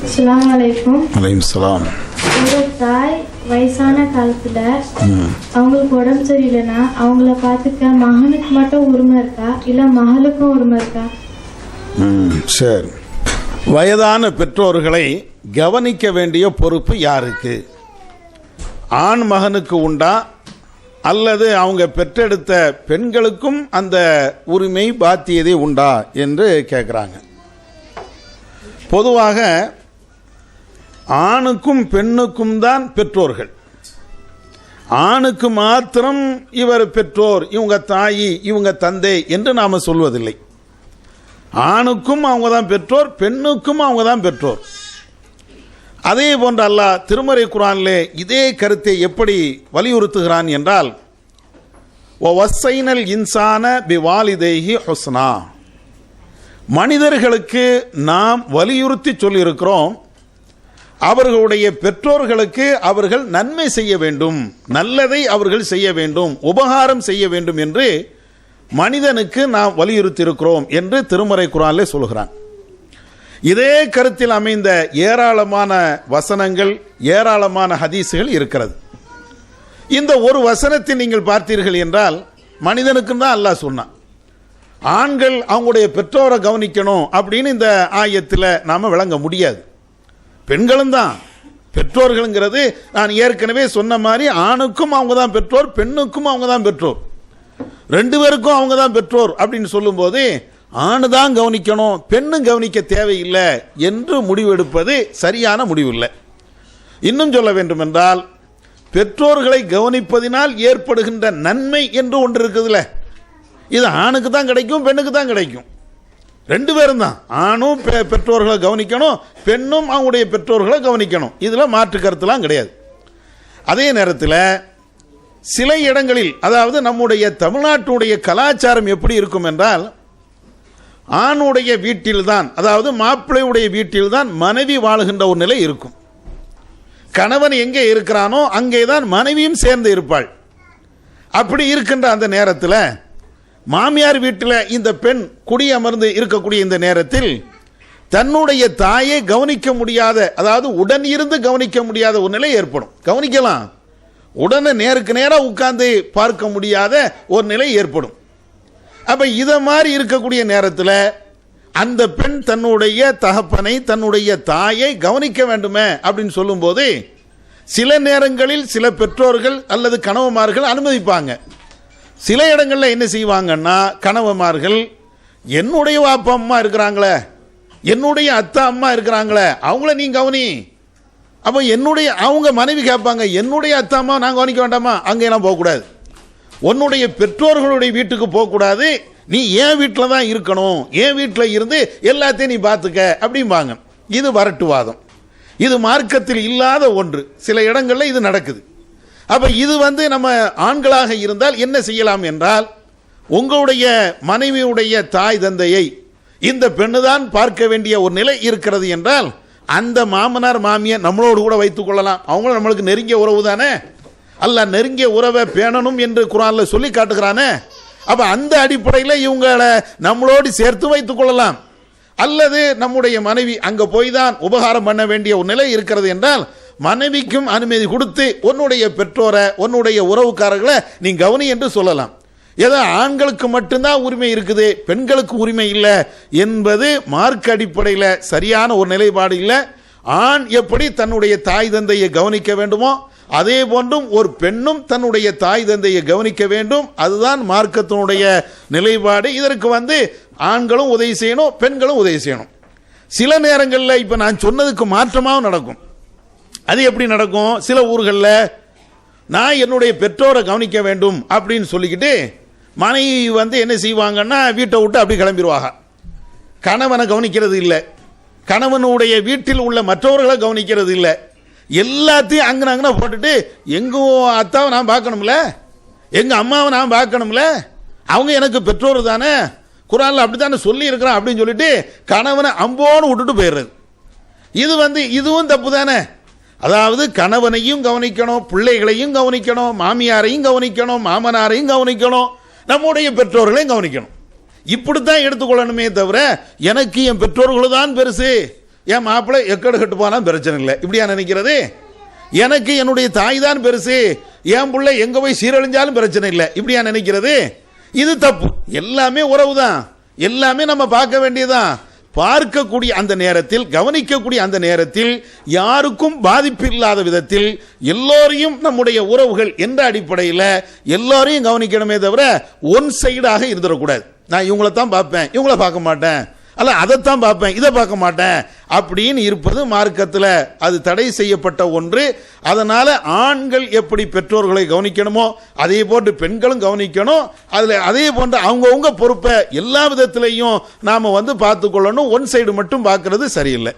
அஸ்ஸலாமு அலைக்கும். அலைக்கும் சலாம். ஒரு தாய் வயசான காலத்துல அவங்களுக்கு உடம்பு சரியில்லைன்னா அவங்கள பார்த்துக்க மகனுக்கு மட்டும் உரிமை இருக்கா இல்ல மகளுக்கும் உரிமை இருக்கா? சரி, வயதான பெற்றோர்களை கவனிக்க வேண்டிய பொறுப்பு யாருக்கு? ஆண் மகனுக்கு உண்டா அல்லது அவங்க பெற்றெடுத்த பெண்களுக்கும் அந்த உரிமை பாத்தியதை உண்டா என்று கேட்குறாங்க. பொதுவாக ஆணுக்கும் பெண்ணுக்கும் தான் பெற்றோர்கள். ஆணுக்கு மாத்திரம் இவர் பெற்றோர், இவங்க தாயி, இவங்க தந்தை என்று நாம் சொல்வதில்லை. ஆணுக்கும் அவங்க தான் பெற்றோர், பெண்ணுக்கும் அவங்க தான் பெற்றோர். அதே போன்று அல்லாஹ் திருமறை குர்ஆனிலே இதே கருத்தை எப்படி வலியுறுத்துகிறான் என்றால், வஸ்ஸைனல் இன்சான பிவாலிதைஹி ஹுஸ்னா, மனிதர்களுக்கு நாம் வலியுறுத்தி சொல்லியிருக்கிறோம், அவர்களுடைய பெற்றோர்களுக்கு அவர்கள் நன்மை செய்ய வேண்டும், நல்லதை அவர்கள் செய்ய வேண்டும், உபகாரம் செய்ய வேண்டும் என்று மனிதனுக்கு நாம் வலியுறுத்தி இருக்கிறோம் என்று திருமறை குர்ஆனிலே சொல்கிறான். இதே கருத்தில் அமைந்த ஏராளமான வசனங்கள், ஏராளமான ஹதீஸுகள் இருக்கிறது. இந்த ஒரு வசனத்தை நீங்கள் பார்த்தீர்கள் என்றால் மனிதனுக்கு தான் அல்லாஹ் சொன்னான், ஆண்கள் அவங்களுடைய பெற்றோரை கவனிக்கணும் அப்படின்னு இந்த ஆயத்தில் நாம் விளங்க முடியாது. பெண்களும் தான் பெற்றோர்கள்ங்கிறது நான் ஏற்கனவே சொன்ன மாதிரி ஆணுக்கும் அவங்க தான் பெற்றோர், பெண்ணுக்கும் அவங்க தான் பெற்றோர், ரெண்டு பேருக்கும் அவங்க தான் பெற்றோர் அப்படின்னு சொல்லும்போது ஆணு தான் கவனிக்கணும், பெண்ணும் கவனிக்க தேவையில்லை என்று முடிவெடுப்பது சரியான முடிவில்லை. இன்னும் சொல்ல வேண்டும் என்றால், பெற்றோர்களை கவனிப்பதினால் ஏற்படுகின்ற நன்மை என்று ஒன்று இருக்குதுல்ல, இது ஆணுக்கு தான் கிடைக்கும், பெண்ணுக்கு தான் கிடைக்கும், ரெண்டு பேரும் தான். ஆணும் பெற்றோர்களை கவனிக்கணும், பெண்ணும் அவங்களுடைய பெற்றோர்களை கவனிக்கணும், இதில் மாற்று கருத்துலாம் கிடையாது. அதே நேரத்தில் சில இடங்களில், அதாவது நம்முடைய தமிழ்நாட்டுடைய கலாச்சாரம் எப்படி இருக்கும் என்றால், ஆணுடைய வீட்டில்தான், அதாவது மாப்பிள்ளையுடைய வீட்டில்தான் மனைவி வாழுகின்ற ஒரு நிலை இருக்கும். கணவன் எங்கே இருக்கிறானோ அங்கே தான் மனைவியும் சேர்ந்து இருப்பாள். அப்படி இருக்கின்ற அந்த நேரத்தில் மாமியார் வீட்டில் இந்த பெண் குடியமர்ந்து இருக்கக்கூடிய இந்த நேரத்தில் தன்னுடைய தாயை கவனிக்க முடியாத, அதாவது உடன் இருந்து கவனிக்க முடியாத ஒரு நிலை ஏற்படும். கவனிக்கலாம், உடனே நேருக்கு நேராக உட்கார்ந்து பார்க்க முடியாத ஒரு நிலை ஏற்படும். அப்ப இதை மாதிரி இருக்கக்கூடிய நேரத்தில் அந்த பெண் தன்னுடைய தகப்பனை, தன்னுடைய தாயை கவனிக்க வேண்டுமே அப்படின்னு சொல்லும்போது சில நேரங்களில் சில பெற்றோர்கள் அல்லது கணவன்மார்கள் அனுமதிப்பாங்க. சில இடங்களில் என்ன செய்வாங்கன்னா, கணவன்மார்கள் என்னுடைய அப்பா அம்மா இருக்கிறாங்களே, என்னுடைய அத்தா அம்மா இருக்கிறாங்களே, அவங்கள நீ கவனி. அப்போ அவங்க மனைவி கேட்பாங்க, என்னுடைய அத்தா அம்மா நான் கவனிக்க வேண்டாமா? அங்கெல்லாம் போகக்கூடாது, உன்னுடைய பெற்றோர்களுடைய வீட்டுக்கு போகக்கூடாது, நீ என் வீட்டில் தான் இருக்கணும், என் வீட்டில் இருந்து எல்லாத்தையும் நீ பார்த்துக்க அப்படிம்பாங்க. இது வரட்டுவாதம், இது மார்க்கத்தில் இல்லாத ஒன்று. சில இடங்களில் இது நடக்குது. அப்போ இது நம்ம ஆண்களாக இருந்தால் என்ன செய்யலாம் என்றால், உங்களுடைய மனைவியுடைய தாய் தந்தையை இந்த பெண்ணு தான் பார்க்க வேண்டிய ஒரு நிலை இருக்கிறது என்றால் அந்த மாமனார் மாமியை நம்மளோடு கூட வைத்துக் கொள்ளலாம். அவங்களும் நம்மளுக்கு நெருங்கிய உறவு தானே, அல்லாஹ் நெருங்கிய உறவை பேணணும் என்று குர்ஆனில் சொல்லி காட்டுகிறானே. அப்ப அந்த அடிப்படையில் இவங்களை நம்மளோடு சேர்த்து வைத்துக் கொள்ளலாம். அல்லது நம்முடைய மனைவி அங்க போய் தான் உபகாரம் பண்ண வேண்டிய ஒரு நிலை இருக்கிறது என்றால் மனைவிக்கும் அனுமதி கொடுத்து உன்னுடைய பெற்றோரை, உன்னுடைய உறவுக்காரர்களை நீ கவனி என்று சொல்லலாம். ஏதோ ஆண்களுக்கு மட்டும்தான் உரிமை இருக்குது, பெண்களுக்கு உரிமை இல்லை என்பது மார்க்க அடிப்படையில் சரியான ஒரு நிலைப்பாடு இல்லை. ஆண் எப்படி தன்னுடைய தாய் தந்தையை கவனிக்க வேண்டுமோ அதே போன்றும் ஒரு பெண்ணும் தன்னுடைய தாய் தந்தையை கவனிக்க வேண்டும். அதுதான் மார்க்கத்தினுடைய நிலைப்பாடு. இதற்கு ஆண்களும் உதவி செய்யணும், பெண்களும் உதவி செய்யணும். சில நேரங்களில் இப்போ நான் சொன்னதுக்கு மாற்றமாகவும் நடக்கும். அது எப்படி நடக்கும்? சில ஊர்களில் நான் என்னுடைய பெற்றோரை கவனிக்க வேண்டும் அப்படின்னு சொல்லிக்கிட்டு மனைவி என்ன செய்வாங்கன்னா, வீட்டை விட்டு அப்படி கிளம்பிடுவாங்க. கணவனை கவனிக்கிறது இல்லை, கணவனுடைய வீட்டில் உள்ள மற்றவர்களை கவனிக்கிறது இல்லை, எல்லாத்தையும் அங்கன போட்டுட்டு எங்க அத்தாவை நான் பார்க்கணும்ல, எங்க அம்மாவை நான் பார்க்கணும்ல, அவங்க எனக்கு பெற்றோர் தானே, குர்ஆன்ல அப்படித்தானே சொல்லி இருக்கிறான் அப்படின்னு சொல்லிட்டு கணவனை அம்போன்னு விட்டுட்டு போயிடுறது. இது இதுவும் தப்பு தானே. அதாவது கணவனையும் கவனிக்கணும், பிள்ளைகளையும் கவனிக்கணும், மாமியாரையும் கவனிக்கணும், மாமனாரையும் கவனிக்கணும், நம்முடைய பெற்றோர்களையும் கவனிக்கணும். இப்படித்தான் எடுத்துக்கொள்ளணுமே தவிர எனக்கு என் பெற்றோர்கள் தான் பெருசு, என் மாப்பிள்ளை எக்கடு கட்டு போனா பிரச்சனை இல்லை, இப்படியா நினைக்கிறது? எனக்கு என்னுடைய தாய் தான் பெருசு, என் பிள்ளை எங்க போய் சீரழிஞ்சாலும் பிரச்சனை இல்லை, இப்படியா நினைக்கிறது? இது தப்பு. எல்லாமே உறவு தான், எல்லாமே நம்ம பார்க்க வேண்டியதான். பார்க்கக்கூடிய அந்த நேரத்தில், கவனிக்கக்கூடிய அந்த நேரத்தில் யாருக்கும் பாதிப்பு இல்லாத விதத்தில் எல்லோரையும் நம்முடைய உறவுகள் என்ற அடிப்படையில் எல்லோரையும் கவனிக்கணுமே தவிர ஒன் சைடாக இருந்துடக்கூடாது. நான் இவங்களை தான் பார்ப்பேன், இவங்கள பார்க்க மாட்டேன், அல்ல அதைத்தான் பார்ப்பேன், இதை பார்க்க மாட்டேன் அப்படின்னு இருப்பது மார்க்கத்தில் அது தடை செய்யப்பட்ட ஒன்று. அதனால ஆண்கள் எப்படி பெற்றோர்களை கவனிக்கணுமோ அதே போன்று பெண்களும் கவனிக்கணும். அதில் அதே போன்று அவங்கவுங்க பொறுப்பை எல்லா விதத்திலையும் நாம் பார்த்து கொள்ளணும். ஒன் சைடு மட்டும் பார்க்கறது சரியில்லை.